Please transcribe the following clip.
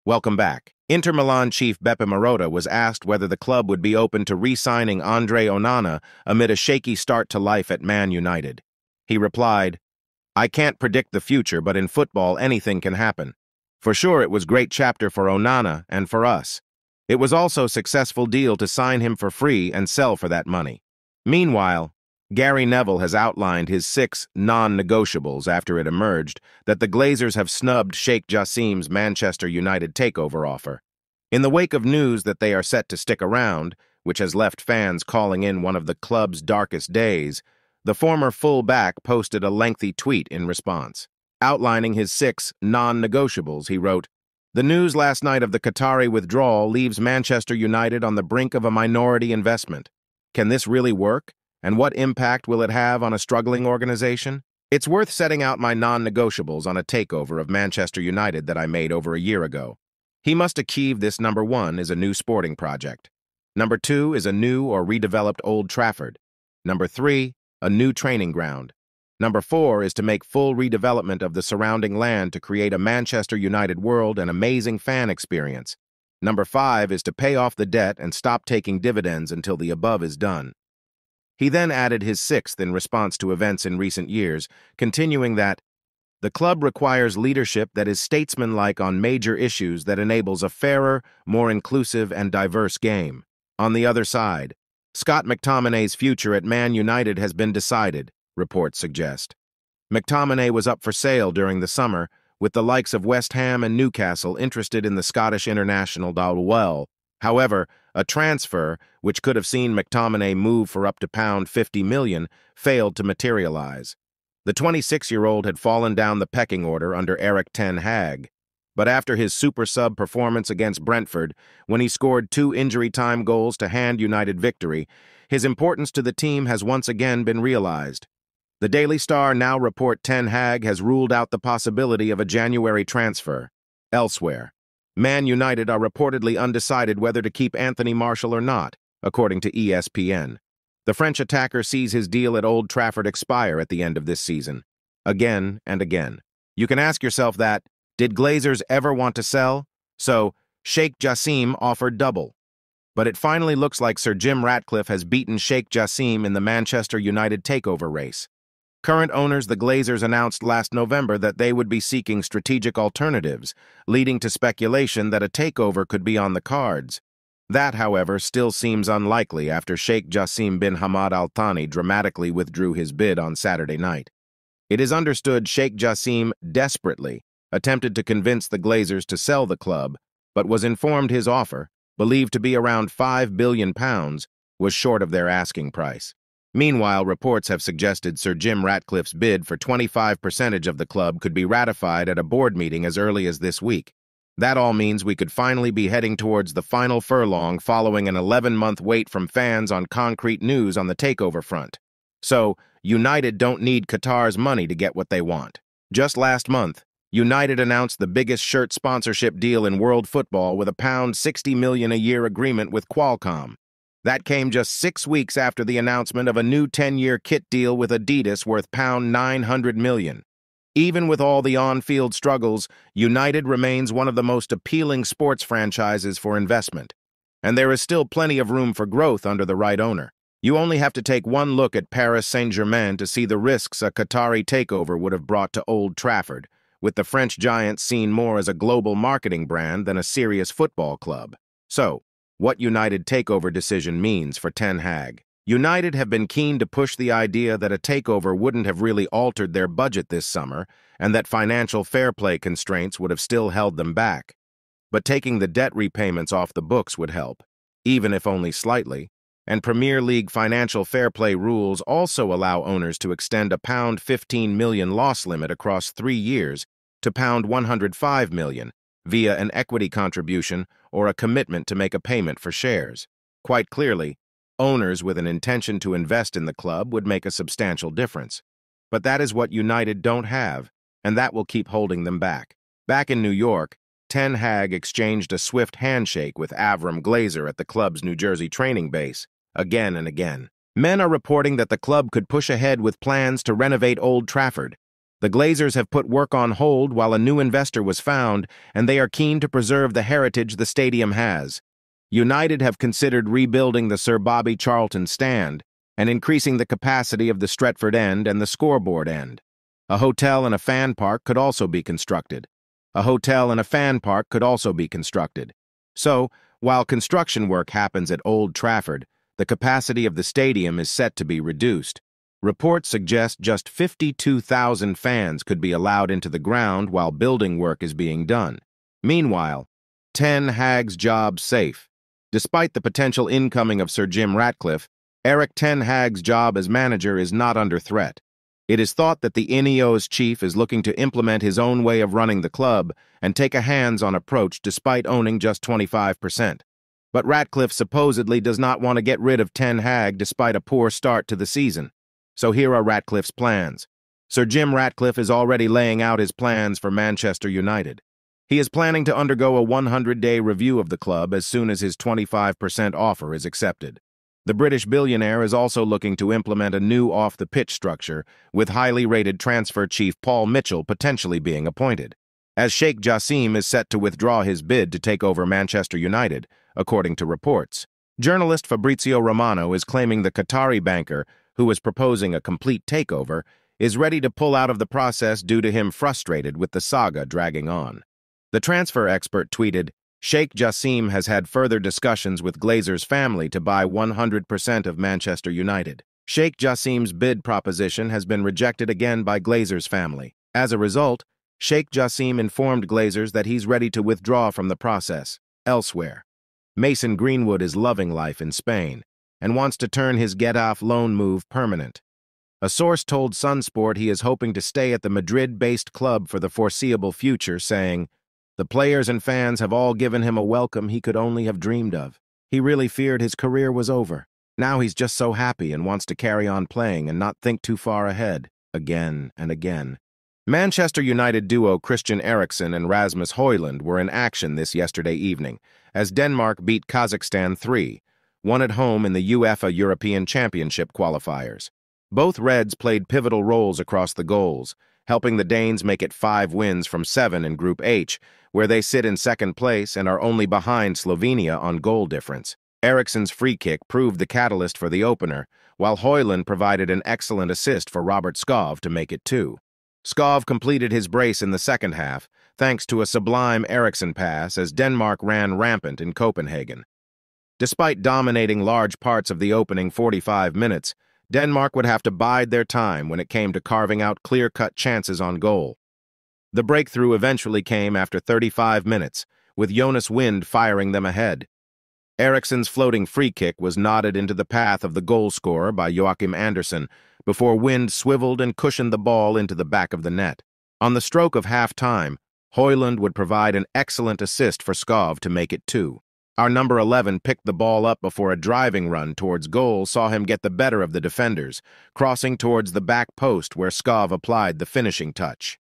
Welcome back. Inter Milan chief Beppe Marotta was asked whether the club would be open to re-signing Andre Onana amid a shaky start to life at Man United. He replied, "I can't predict the future, but in football anything can happen. For sure it was great chapter for Onana and for us. It was also a successful deal to sign him for free and sell for that money." Meanwhile, Gary Neville has outlined his 6 non-negotiables after it emerged that the Glazers have snubbed Sheikh Jassim's Manchester United takeover offer. In the wake of news that they are set to stick around, which has left fans calling in one of the club's darkest days, the former full-back posted a lengthy tweet in response. Outlining his 6 non-negotiables, he wrote, "The news last night of the Qatari withdrawal leaves Manchester United on the brink of a minority investment. Can this really work? And what impact will it have on a struggling organization? It's worth setting out my non-negotiables on a takeover of Manchester United that I made over a year ago. He must achieve this. Number 1 is a new sporting project. Number 2 is a new or redeveloped Old Trafford. Number 3, a new training ground. Number 4 is to make full redevelopment of the surrounding land to create a Manchester United world and amazing fan experience. Number 5 is to pay off the debt and stop taking dividends until the above is done." He then added his 6th in response to events in recent years, continuing that, "The club requires leadership that is statesmanlike on major issues that enables a fairer, more inclusive and diverse game." On the other side, Scott McTominay's future at Man United has been decided, reports suggest. McTominay was up for sale during the summer, with the likes of West Ham and Newcastle interested in the Scottish international well. However, a transfer, which could have seen McTominay move for up to £50 million, failed to materialize. The 26-year-old had fallen down the pecking order under Erik ten Hag. But after his super sub performance against Brentford, when he scored 2 injury-time goals to hand United victory, his importance to the team has once again been realized. The Daily Star now report ten Hag has ruled out the possibility of a January transfer. Elsewhere, Man United are reportedly undecided whether to keep Anthony Martial or not, according to ESPN. The French attacker sees his deal at Old Trafford expire at the end of this season. Again and again. You can ask yourself that, did Glazers ever want to sell? So, Sheikh Jassim offered double. But it finally looks like Sir Jim Ratcliffe has beaten Sheikh Jassim in the Manchester United takeover race. Current owners, the Glazers, announced last November that they would be seeking strategic alternatives, leading to speculation that a takeover could be on the cards. That, however, still seems unlikely after Sheikh Jassim bin Hamad Al Thani dramatically withdrew his bid on Saturday night. It is understood Sheikh Jassim desperately attempted to convince the Glazers to sell the club, but was informed his offer, believed to be around £5 billion, was short of their asking price. Meanwhile, reports have suggested Sir Jim Ratcliffe's bid for 25% of the club could be ratified at a board meeting as early as this week. That all means we could finally be heading towards the final furlong following an 11-month wait from fans on concrete news on the takeover front. So, United don't need Qatar's money to get what they want. Just last month, United announced the biggest shirt sponsorship deal in world football with a £60 million a year agreement with Qualcomm. That came just 6 weeks after the announcement of a new 10-year kit deal with Adidas worth £900 million. Even with all the on-field struggles, United remains one of the most appealing sports franchises for investment. And there is still plenty of room for growth under the right owner. You only have to take one look at Paris Saint-Germain to see the risks a Qatari takeover would have brought to Old Trafford, with the French giant seen more as a global marketing brand than a serious football club. So, what United takeover decision means for Ten Hag. United have been keen to push the idea that a takeover wouldn't have really altered their budget this summer and that financial fair play constraints would have still held them back. But taking the debt repayments off the books would help, even if only slightly, and Premier League financial fair play rules also allow owners to extend a £15 million loss limit across 3 years to £105 million via an equity contribution or a commitment to make a payment for shares. Quite clearly, owners with an intention to invest in the club would make a substantial difference. But that is what United don't have, and that will keep holding them back. Back in New York, Ten Hag exchanged a swift handshake with Avram Glazer at the club's New Jersey training base, again and again. Men are reporting that the club could push ahead with plans to renovate Old Trafford, The Glazers have put work on hold while a new investor was found, and they are keen to preserve the heritage the stadium has. United have considered rebuilding the Sir Bobby Charlton stand and increasing the capacity of the Stretford end and the scoreboard end. A hotel and a fan park could also be constructed. So, while construction work happens at Old Trafford, the capacity of the stadium is set to be reduced. Reports suggest just 52,000 fans could be allowed into the ground while building work is being done. Meanwhile, Ten Hag's job safe. Despite the potential incoming of Sir Jim Ratcliffe, Erik Ten Hag's job as manager is not under threat. It is thought that the Ineos chief is looking to implement his own way of running the club and take a hands-on approach despite owning just 25%. But Ratcliffe supposedly does not want to get rid of Ten Hag despite a poor start to the season. So here are Ratcliffe's plans. Sir Jim Ratcliffe is already laying out his plans for Manchester United. He is planning to undergo a 100-day review of the club as soon as his 25% offer is accepted. The British billionaire is also looking to implement a new off-the-pitch structure, with highly rated transfer chief Paul Mitchell potentially being appointed, as Sheikh Jassim is set to withdraw his bid to take over Manchester United, according to reports. Journalist Fabrizio Romano is claiming the Qatari banker, who is proposing a complete takeover, is ready to pull out of the process due to him frustrated with the saga dragging on. The transfer expert tweeted, Sheikh Jassim has had further discussions with Glazer's family to buy 100% of Manchester United. Sheikh Jassim's bid proposition has been rejected again by Glazer's family. As a result, Sheikh Jassim informed Glazers that he's ready to withdraw from the process. Elsewhere, Mason Greenwood is loving life in Spain and wants to turn his Getafe loan move permanent. A source told Sunsport he is hoping to stay at the Madrid-based club for the foreseeable future, saying, the players and fans have all given him a welcome he could only have dreamed of. He really feared his career was over. Now he's just so happy and wants to carry on playing and not think too far ahead, again and again. Manchester United duo Christian Eriksen and Rasmus Højlund were in action this yesterday evening, as Denmark beat Kazakhstan 3-1 at home in the UEFA European Championship qualifiers. Both Reds played pivotal roles across the goals, helping the Danes make it 5 wins from 7 in Group H, where they sit in second place and are only behind Slovenia on goal difference. Eriksen's free kick proved the catalyst for the opener, while Højlund provided an excellent assist for Robert Skov to make it 2. Skov completed his brace in the second half, thanks to a sublime Eriksen pass as Denmark ran rampant in Copenhagen. Despite dominating large parts of the opening 45 minutes, Denmark would have to bide their time when it came to carving out clear-cut chances on goal. The breakthrough eventually came after 35 minutes, with Jonas Wind firing them ahead. Eriksen's floating free kick was nodded into the path of the goal scorer by Joachim Andersen, before Wind swiveled and cushioned the ball into the back of the net. On the stroke of half-time, Højlund would provide an excellent assist for Skov to make it 2. Our number 11 picked the ball up before a driving run towards goal saw him get the better of the defenders, crossing towards the back post where Skov applied the finishing touch.